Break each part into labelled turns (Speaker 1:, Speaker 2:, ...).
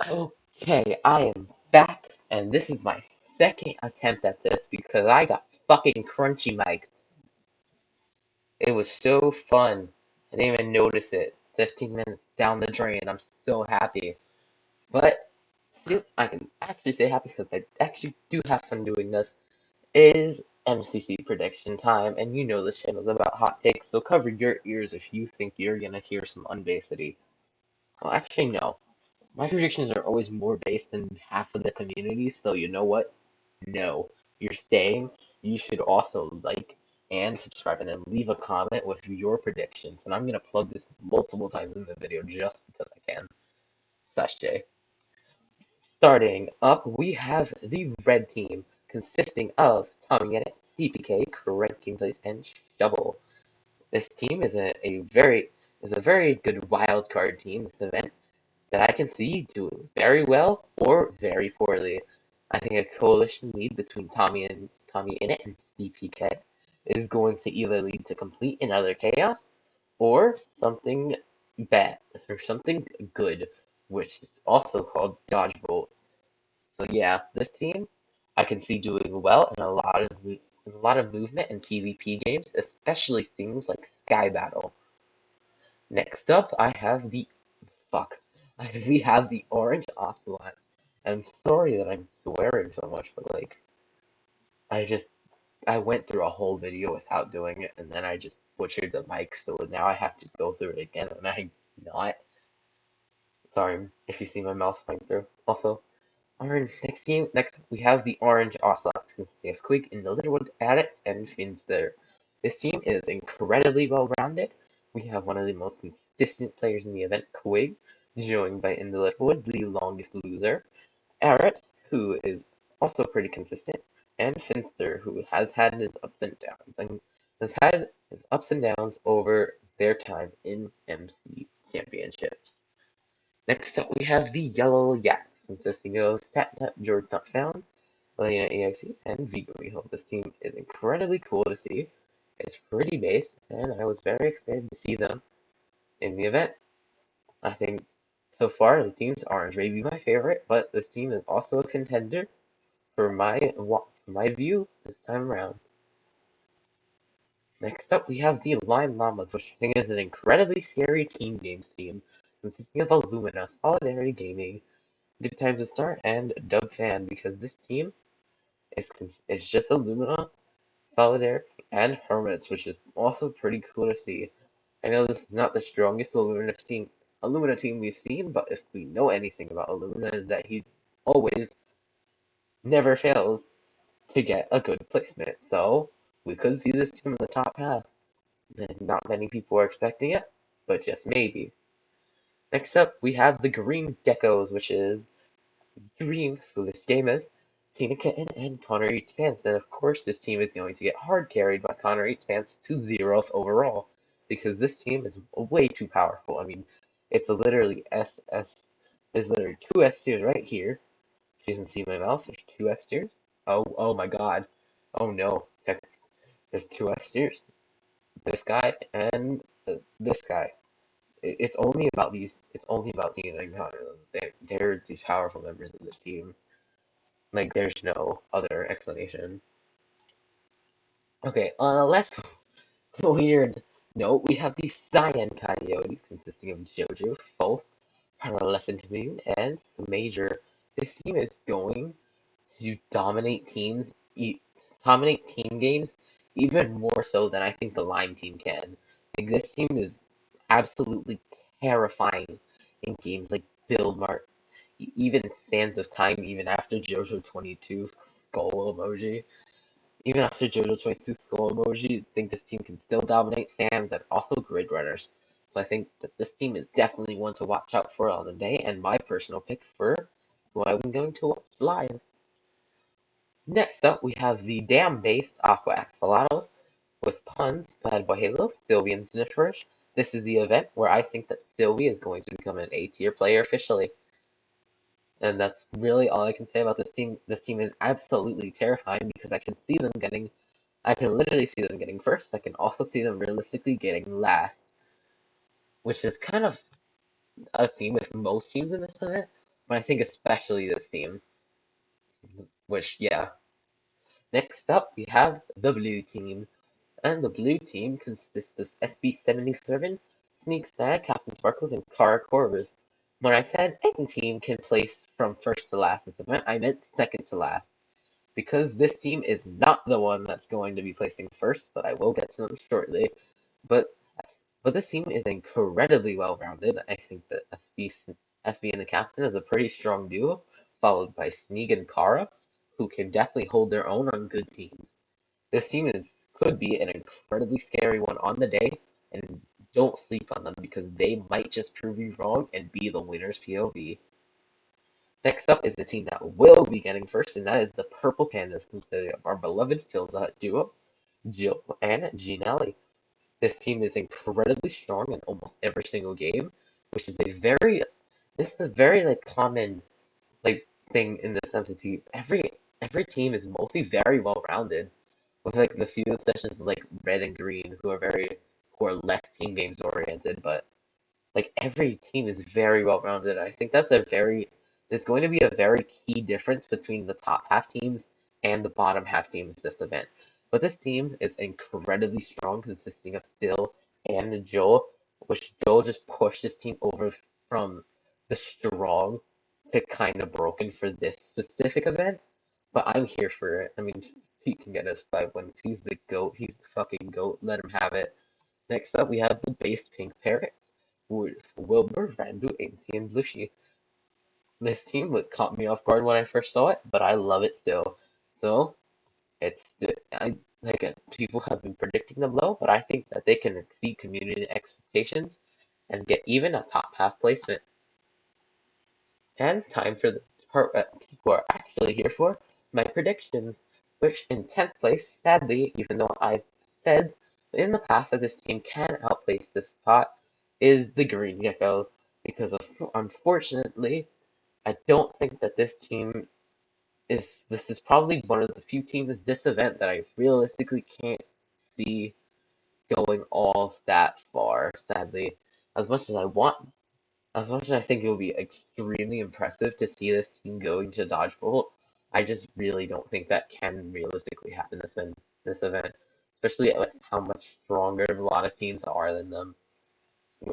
Speaker 1: Okay, I am back, and this is my second attempt at this because I got fucking crunchy mic'd. It was so fun. I didn't even notice it. 15 minutes down the drain, I'm so happy. But still, I can actually say happy because I actually do have fun doing this. It is MCC prediction time, and you know this channel's about hot takes, so cover your ears if you think you're gonna hear some unbasedy. Well, actually, no. My predictions are always more based than half of the community, so you know what? No. You're staying. You should also like and subscribe and then leave a comment with your predictions. And I'm gonna plug this multiple times in the video just because I can. Slash J. Starting up, we have the red team, consisting of Tommy Yennett, CPK, Correct Gameplays, and Shovel. This team is a very good wild card team this event that I can see doing very well or very poorly. I think a coalition lead between Tommy Innit and CPK is going to either lead to complete and utter chaos or something bad or something good, which is also called dodgeball. So yeah, this team I can see doing well in a lot of movement in PvP games, especially things like Sky Battle. Next up, I have the fuck. We have the orange ocelots. I'm sorry that I'm swearing so much, but like, I just I went through a whole video without doing it, and then I just butchered the mic, so now I have to go through it again, and I'm not. Sorry if you see my mouse flying through. Also, orange next we have the orange ocelots, consisting of Quig and the Littlewood Adits and Finster. This team is incredibly well rounded. We have one of the most consistent players in the event, Quig, joined by In the Littlewood, the longest loser, Arat, who is also pretty consistent, and Finster, who has had his ups and downs, and has had his ups and downs over their time in MC championships. Next up, we have the Yellow Yaks, consisting of Satnap George Not Found, Elena EXE, and Vigo Miho. This team is incredibly cool to see. It's pretty based, and I was very excited to see them in the event. I think so far the team's Orange may be my favorite, but this team is also a contender for my view this time around. Next up, we have the Line Llamas, which I think is an incredibly scary team games team, consisting of Illumina, Solidarity Gaming, Good Time to Start, and Dub Fan, because this team is just Illumina, Solidarity, and Hermits, which is also pretty cool to see. I know this is not the strongest Illumina team we've seen, but if we know anything about Illumina is that he's always never fails to get a good placement. So we could see this team in the top half. And not many people are expecting it, but just maybe. Next up, we have the Green Geckos, which is Green Foolish Gamers, Tina Kitten, and Connor Eats Pants. And of course, this team is going to get hard carried by Connor Eats Pants to zeros overall, because this team is way too powerful. I mean, it's literally there's literally two S tiers right here. If you can see my mouse, there's two S tiers. Oh my god. Oh no. There's two S tiers. This guy and this guy. It's only about these. It's only about Tina and Connor. They're these powerful members of this team. Like, there's no other explanation. Okay, on a less weird note, we have the Cyan Coyotes, consisting of JoJo, False, Paralescent Moon, and Major. This team is going to dominate team games even more so than I think the Lime team can. Like, this team is absolutely terrifying in games like Build Mart, even Sands of Time, even after JoJo 22 skull emoji. Even after JoJo 22 skull emoji, I think this team can still dominate Sands and also Grid Runners. So I think that this team is definitely one to watch out for on the day, and my personal pick for who I'm going to watch live. Next up, we have the dam-based Aqua Axolotls with puns led by Halo, Sylvie, and Sniffersh. This is the event where I think that Sylvie is going to become an A-tier player officially. And that's really all I can say about this team. This team is absolutely terrifying because I can literally see them getting first. I can also see them realistically getting last, which is kind of a theme with most teams in this event. but I think especially this team, which, yeah. Next up, we have the blue team. And the blue team consists of SB77, Sneak Snag, Captain Sparkles, and Kara Corvus. When I said any team can place from first to last this event, I meant second to last. Because this team is not the one that's going to be placing first, but I will get to them shortly. But but this team is incredibly well rounded. I think that SB and the captain is a pretty strong duo, followed by Sneak and Kara, who can definitely hold their own on good teams. This team could be an incredibly scary one on the day, and don't sleep on them because they might just prove you wrong and be the winner's POV. Next up is the team that will be getting first, and that is the Purple Pandas, consisting of our beloved Philza duo, Jill and Ginelli. This team is incredibly strong in almost every single game, which is this is a very like common like thing in the sense that every team is mostly very well rounded, with like the few exceptions like red and green who are less team games oriented, but like every team is very well rounded. I think there's going to be a very key difference between the top half teams and the bottom half teams this event. But this team is incredibly strong, consisting of Phil and Joel, which Joel just pushed his team over from the strong to kind of broken for this specific event. But I'm here for it. I mean, he can get us 5 wins. He's the GOAT. He's the fucking GOAT. Let him have it. Next up, we have the base pink parrots with Wilbur, Randu, AC, and Lucy. This team was caught me off guard when I first saw it, but I love it still. So people have been predicting them low, but I think that they can exceed community expectations and get even a top half placement. And time for the part that people are actually here for, my predictions, which in 10th place, sadly, even though I've said in the past that this team can outplace this spot, is the Green Geckos, because unfortunately, I don't think that this is probably one of the few teams this event that I realistically can't see going all that far, sadly. As much as I want as much as I think it will be extremely impressive to see this team going to Dodgeball, I just really don't think that can realistically happen this event, especially with how much stronger a lot of teams are than them.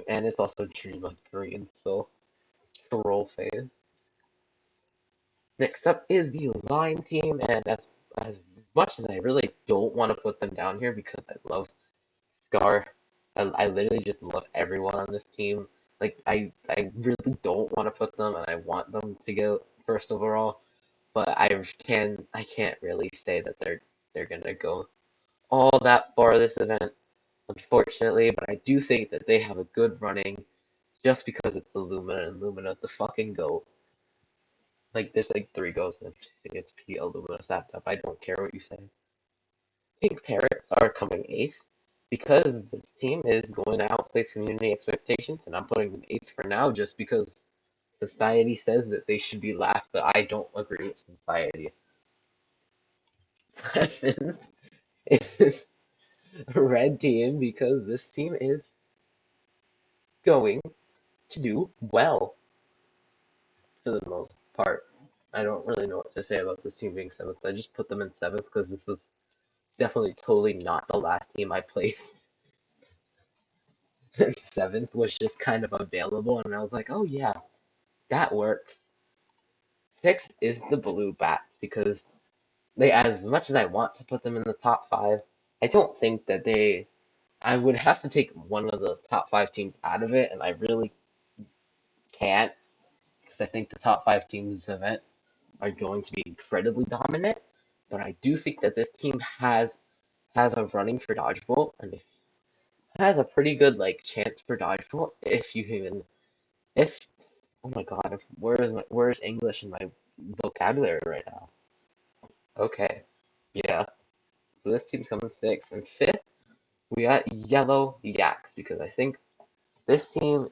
Speaker 1: And it's also Dream of Green, so troll phase. Next up is the Line team, and as much as I really don't want to put them down here because I love Scar. I literally just love everyone on this team. Like I really don't want to put them, and I want them to go first overall. But I can't really say that they're gonna go all that far this event, unfortunately. But I do think that they have a good running, just because it's Illumina and Lumina's the fucking GOAT. Like there's like three goats, and I just think it's P Illumina snapped up. I don't care what you say. Pink Parrots are coming eighth because this team is going to outplace community expectations, and I'm putting them eighth for now just because society says that they should be last, but I don't agree with society. Seventh is a red team because this team is going to do well for the most part. I don't really know what to say about this team being seventh. I just put them in seventh because this was definitely totally not the last team I placed. Seventh was just kind of available, and I was like, oh yeah, that works. Sixth is the Blue Bats because as much as I want to put them in the top five, I don't think that I would have to take one of the top five teams out of it, and I really can't because I think the top five teams this event are going to be incredibly dominant. But I do think that this team has a running for dodgeball, and it has a pretty good like chance for dodgeball if you can if oh my god, where's English in my vocabulary right now? Okay. Yeah. So this team's coming sixth. And fifth, we got Yellow Yaks because I think this team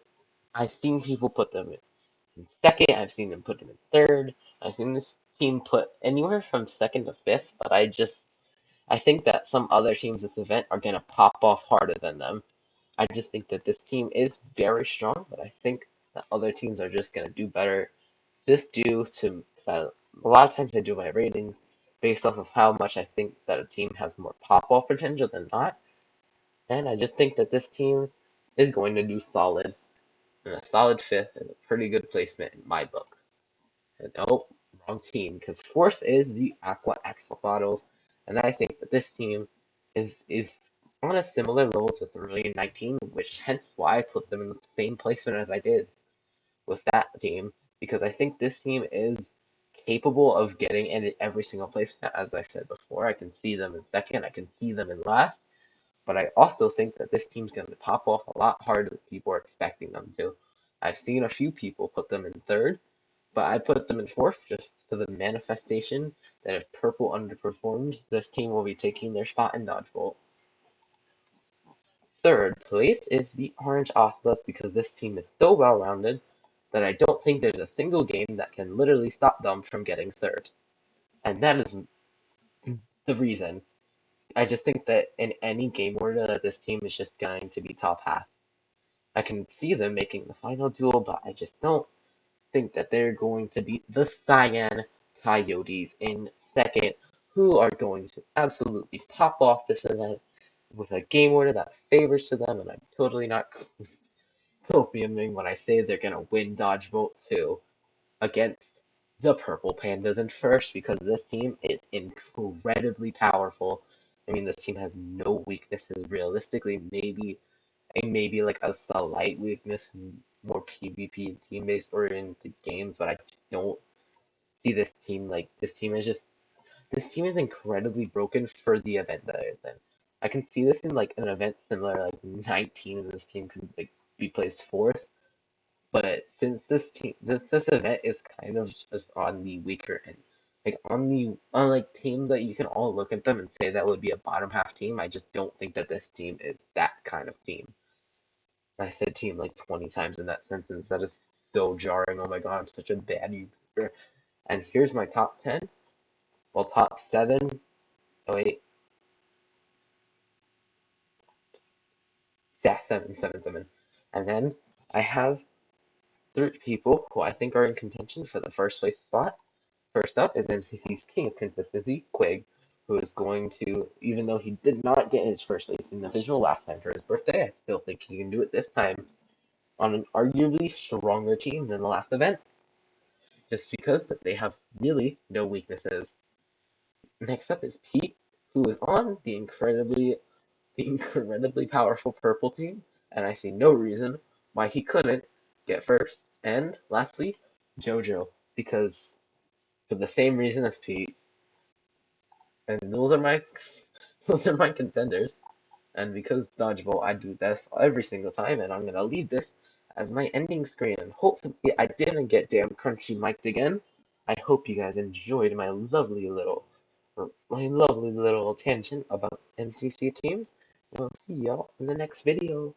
Speaker 1: I've seen people put them in second, I've seen them put them in third, I've seen this team put anywhere from second to fifth, but I think that some other teams this event are gonna pop off harder than them. I just think that this team is very strong, but I think that other teams are just gonna do better just due to, 'cause a lot of times I do my ratings based off of how much I think that a team has more pop-off potential than not, and I just think that this team is going to do solid, and a solid fifth is a pretty good placement in my book. And oh, wrong team, because fourth is the Aqua Axolotls, and I think that this team is on a similar level to Cerulean 19, which hence why I put them in the same placement as I did with that team, because I think this team is capable of getting in every single placement. As I said before, I can see them in second, I can see them in last, but I also think that this team's going to pop off a lot harder than people are expecting them to. I've seen a few people put them in third, but I put them in fourth just for the manifestation that if Purple underperforms, this team will be taking their spot in Dodgeball. Third place is the Orange Ocelots because this team is so well rounded that I don't think there's a single game that can literally stop them from getting third. And that is the reason. I just think that in any game order that this team is just going to be top half. I can see them making the final duel, but I just don't think that they're going to beat the Cyan Coyotes in second, who are going to absolutely pop off this event with a game order that favors to them, and I'm totally not copiuming when I say they're going to win Dodgeball 2 against the Purple Pandas in first, because this team is incredibly powerful. I mean, this team has no weaknesses realistically, maybe like a slight weakness in more PvP and team-based oriented games, but I just don't see this team is incredibly broken for the event that it is in. I can see this in like an event similar like 19 and this team could like be placed fourth. But since this event is kind of just on the weaker end, like on like teams that you can all look at them and say that would be a bottom half team, I just don't think that this team is that kind of team. I said team like 20 times in that sentence. That is so jarring. Oh my god, I'm such a bad YouTuber. And here's my top 10. Well, top 7. Oh, wait. Yeah, 7, 7, 7. And then I have 3 people who I think are in contention for the first place spot. First up is MCC's King of Consistency, Quig, who is going to, even though he did not get his first place individual last time for his birthday, I still think he can do it this time on an arguably stronger team than the last event, just because they have really no weaknesses. Next up is Pete, who is on the incredibly powerful purple team, and I see no reason why he couldn't get first. And lastly, JoJo, because for the same reason as Pete, and those are my contenders. And because Dodgeball, I do this every single time, and I'm gonna leave this as my ending screen. And hopefully, I didn't get damn crunchy mic'd again. I hope you guys enjoyed my lovely little tangent about MCC teams. And I'll see y'all in the next video.